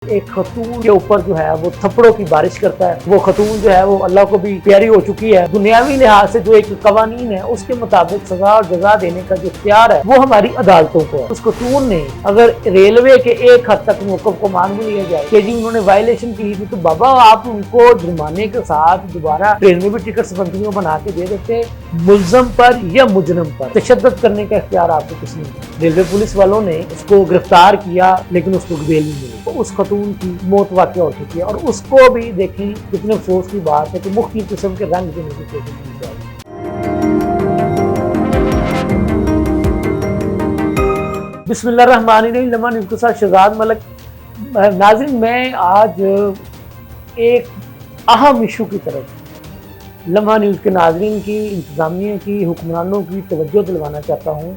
ایک खतून के ऊपर जो है वो थप्पड़ों की बारिश करता है। वो खतून जो है वो अल्लाह को भी प्यारी हो चुकी है। दुनियावी लिहाज से जो एक कवानीन है उसके मुताबिक सजा और जजा देने का जो इख्तियार है वो हमारी अदालतों को है। उस खतून ने अगर रेलवे के एक हद तक मौक़िफ़ को मान भी लिया जाए कि जी उन्होंने वायलेशन की थी, तो बाबा आप उनको जुर्माने के साथ दोबारा ट्रेन में भी टिकट बंदियों बना के दे देते। मुल्ज़म पर या मुजरम पर तशद्दुद करने का इख्तियार आपको किसने दिया? रेलवे पुलिस वालों ने उसको गिरफ्तार किया लेकिन उसको बेल नहीं मिली। तो उस खतून की मौत वाक़या हो चुकी है और उसको भी देखें कितने अफसोस की बात है कि मुख्तलिफ किस्म के रंग देने की कोशिश की जा रही है। बिस्मिल्लाहिर्रहमानिर्रहीम। लम्हा न्यूज़ के साथ शहजाद मलिक। नाज़रीन, मैं आज एक अहम इशू की तरफ लम्हा न्यूज़ के नाज़रीन की, इंतज़ामिया की, हुक्मरानों की तवज्जो दिलवाना चाहता हूँ।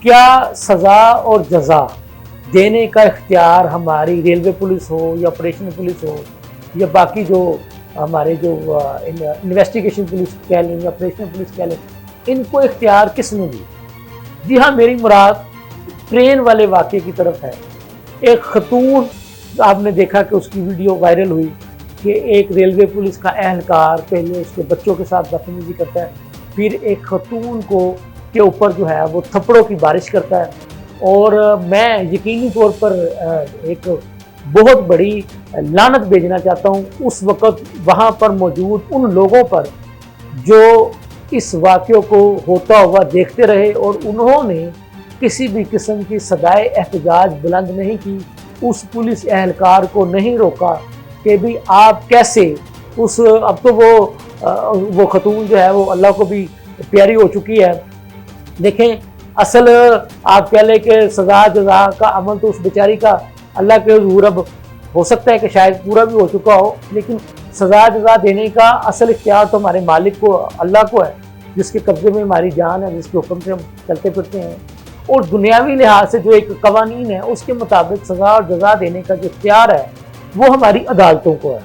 क्या सज़ा और जज़ा देने का इख्तियार हमारी रेलवे पुलिस हो या ऑपरेशनल पुलिस हो या बाकी जो हमारे जो इन्वेस्टिगेशन पुलिस कह लें या ऑपरेशनल पुलिस कह लें, इनको इख्तियार किसने दी? जी हाँ, मेरी मुराद ट्रेन वाले वाक़े की तरफ है। एक खतून, आपने देखा कि उसकी वीडियो वायरल हुई कि एक रेलवे पुलिस का एहलकार पहले उसके बच्चों के साथ बदतमीजी करता है, फिर एक खतून को के ऊपर जो है वो थप्पड़ों की बारिश करता है। और मैं यकीनी तौर पर एक बहुत बड़ी लानत भेजना चाहता हूँ उस वक़्त वहाँ पर मौजूद उन लोगों पर जो इस वाक़े को होता हुआ देखते रहे और उन्होंने किसी भी किस्म की सदाए एहतजाज बुलंद नहीं की, उस पुलिस एहलकार को नहीं रोका कि भी आप कैसे उस, अब तो वो खतून जो है वो अल्लाह को भी प्यारी हो चुकी है। देखें, असल आप कह लें कि सज़ा जज़ा का अमल तो उस बेचारी का अल्लाह के हुज़ूर अब हो सकता है कि शायद पूरा भी हो चुका हो, लेकिन सज़ा जज़ा देने का असल इख्तियार तो हमारे मालिक को, अल्लाह को है, जिसके कब्ज़े में हमारी जान है, जिसके हुक्म से हम चलते फिरते हैं। और दुनियावी लिहाज से जो एक कवानीन है उसके मुताबिक सज़ा और जज़ा देने का जो इख्तियार है वो हमारी अदालतों को है।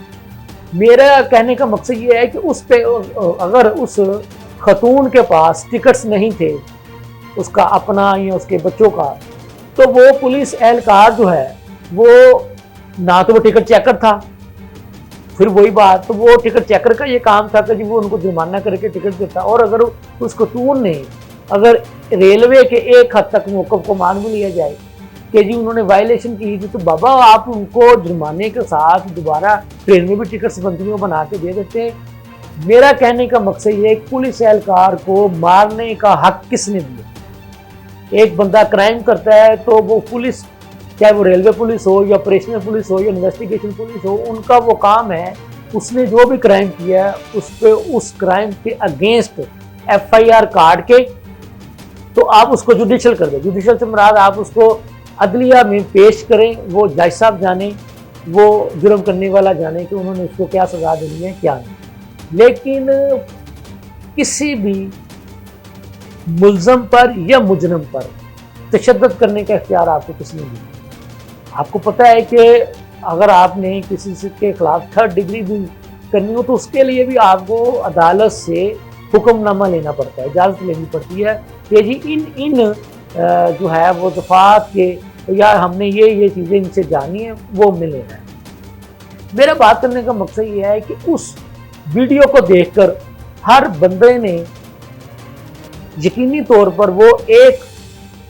मेरा कहने का मकसद ये है कि उस पे अगर उस खतून के पास टिकट्स नहीं थे, उसका अपना या उसके बच्चों का, तो वो पुलिस एहलकार जो है वो ना तो वो टिकट चेकर था, फिर वही बात, तो वो टिकट चेकर का ये काम था कि वो उनको जुर्माना करके टिकट देता। और अगर उस खतून ने अगर रेलवे के एक हद तक मौक़िफ़ को मान भी लिया जाए कि जी उन्होंने वायलेशन की थी, तो बाबा आप उनको जुर्माने के साथ दोबारा ट्रेन में भी टिकट बंदियों बना के दे देते। मेरा कहने का मकसद ये है, पुलिस एहलकार को मारने का हक किसने दिया? एक बंदा क्राइम करता है तो वो पुलिस, चाहे वो रेलवे पुलिस हो या ऑपरेशनल पुलिस हो या इन्वेस्टिगेशन पुलिस हो, उनका वो काम है, उसने जो भी क्राइम किया है उस पे, उस क्राइम के अगेंस्ट FIR काट के तो आप उसको जुडिशल कर दें। जुडिशल से मुराद आप उसको अदलिया में पेश करें, वो जज साहब जाने, वो जुर्म करने वाला जाने कि उन्होंने उसको क्या सज़ा देनी है क्या नहीं। लेकिन किसी भी मुल्ज़म पर या मुजरम पर तशद्दुद करने का इख्तियार आपको किसने दिया? आपको पता है कि अगर आपने किसी से के ख़िलाफ़ 3rd डिग्री भी करनी हो तो उसके लिए भी आपको अदालत से हुक्मनामा लेना पड़ता है, इजाज़त लेनी पड़ती है कि जी इन जो है वो दफ़ात के या हमने ये चीज़ें इनसे जानी है, वो मिले हैं। मेरा बात करने का मकसद ये है कि उस वीडियो को देखकर हर बंदे ने यकीनी तौर पर, वो एक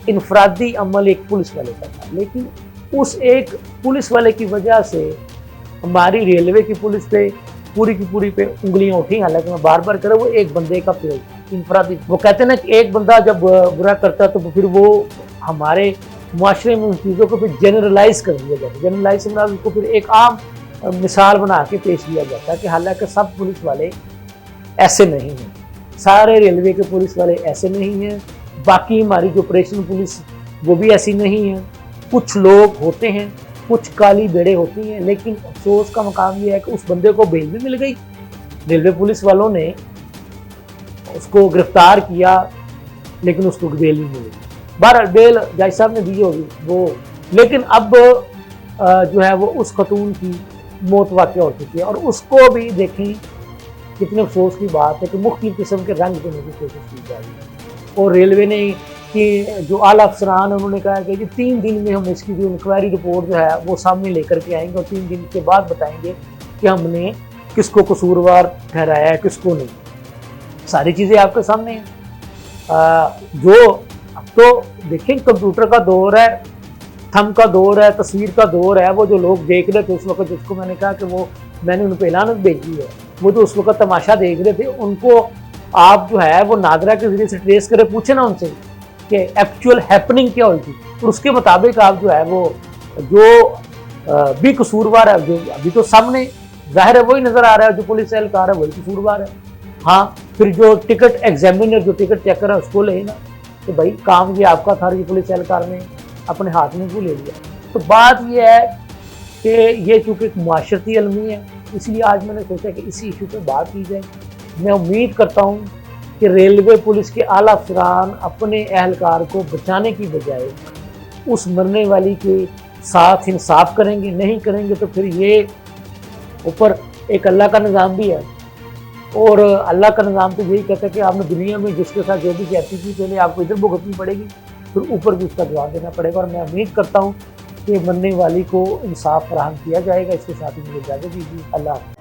इनफरादी अमल एक पुलिस वाले का था, लेकिन उस एक पुलिस वाले की वजह से हमारी रेलवे की पुलिस पे पूरी की पूरी पे उंगलियां उठी। हालांकि मैं बार बार कह रहा हूँ, वो एक बंदे का फेल था, इनफरादी। वो कहते हैं ना कि एक बंदा जब बुरा करता तो फिर वो हमारे मुआशरे में उन चीज़ों को फिर जनरलाइज कर दिया जाता है। जनरलाइज से उसको फिर एक आम मिसाल बना के पेश किया जाता है कि हालांकि सब पुलिस वाले ऐसे नहीं हैं, सारे रेलवे के पुलिस वाले ऐसे नहीं हैं, बाकी हमारी जो ऑपरेशनल पुलिस वो भी ऐसी नहीं है। कुछ लोग होते हैं, कुछ काली बेड़े होती हैं, लेकिन अफसोस का मकाम ये है कि उस बंदे को बेल भी मिल गई। रेलवे पुलिस वालों ने उसको गिरफ्तार किया लेकिन उसको बेल नहीं मिली। बहरहाल बेल जज साहब ने दी होगी वो, लेकिन अब जो है वो उस खतून की मौत वाक़या हो चुकी है और उसको भी देखें कितने अफसोस की बात है कि मुख्तलिफ किस्म के रंग देने की कोशिश की जा रही है। और रेलवे ने کہ جو اعلیٰ افسران ہیں انہوں نے کہا کہ 3 دن میں ہم اس کی جو انکوائری رپورٹ جو ہے وہ سامنے لے کر کے آئیں گے اور 3 دن کے بعد بتائیں گے کہ ہم نے کس کو قصوروار ٹھہرایا ہے کس کو نہیں۔ ساری چیزیں آپ کے سامنے ہیں۔ جو اب تو دیکھیں کمپیوٹر کا دور ہے، تھم کا دور ہے، تصویر کا دور ہے، وہ جو لوگ دیکھ رہے تھے اس وقت، جس کو میں نے کہا کہ وہ میں نے ان پہ اعلانت بھیجی ہے، وہ جو اس وقت تماشا دیکھ رہے تھے ان کو آپ جو ہے وہ نادرہ کے ذریعے سے ٹریس کرے، پوچھیں نا ان سے کہ ایکچوئل ہیپننگ کیا ہوئی تھی، اور اس کے مطابق آپ جو ہے وہ جو بھی قصوروار ہے، جو ابھی تو سامنے ظاہر ہے وہی نظر آ رہا ہے، جو پولیس اہلکار ہے وہی قصوروار ہے۔ ہاں پھر جو ٹکٹ ایگزامینر جو ٹکٹ چیکر ہے اس کو لے نا کہ بھائی کام یہ آپ کا تھا، یہ پولیس اہلکار نے اپنے ہاتھ میں کیوں لے لیا۔ تو بات یہ ہے کہ یہ چونکہ ایک معاشرتی المی ہے، اس لیے آج میں نے سوچا کہ اسی ایشو پہ بات کی جائے۔ میں امید کرتا ہوں کہ ریلوے پولیس کے اعلیٰ افسران اپنے اہلکار کو بچانے کی بجائے اس مرنے والی کے ساتھ انصاف کریں گے، نہیں کریں گے تو پھر یہ اوپر ایک اللہ کا نظام بھی ہے، اور اللہ کا نظام تو یہی کہتا ہے کہ آپ نے دنیا میں جس کے ساتھ جو بھی زیادتی کی پہلے آپ کو ادھر بھگتنی پڑے گی، پھر اوپر بھی اس کا جواب دینا پڑے گا۔ اور میں امید کرتا ہوں کہ مرنے والی کو انصاف فراہم کیا جائے گا۔ اس کے ساتھ ہی مجھے اجازت دیجیے، اللہ حافظ۔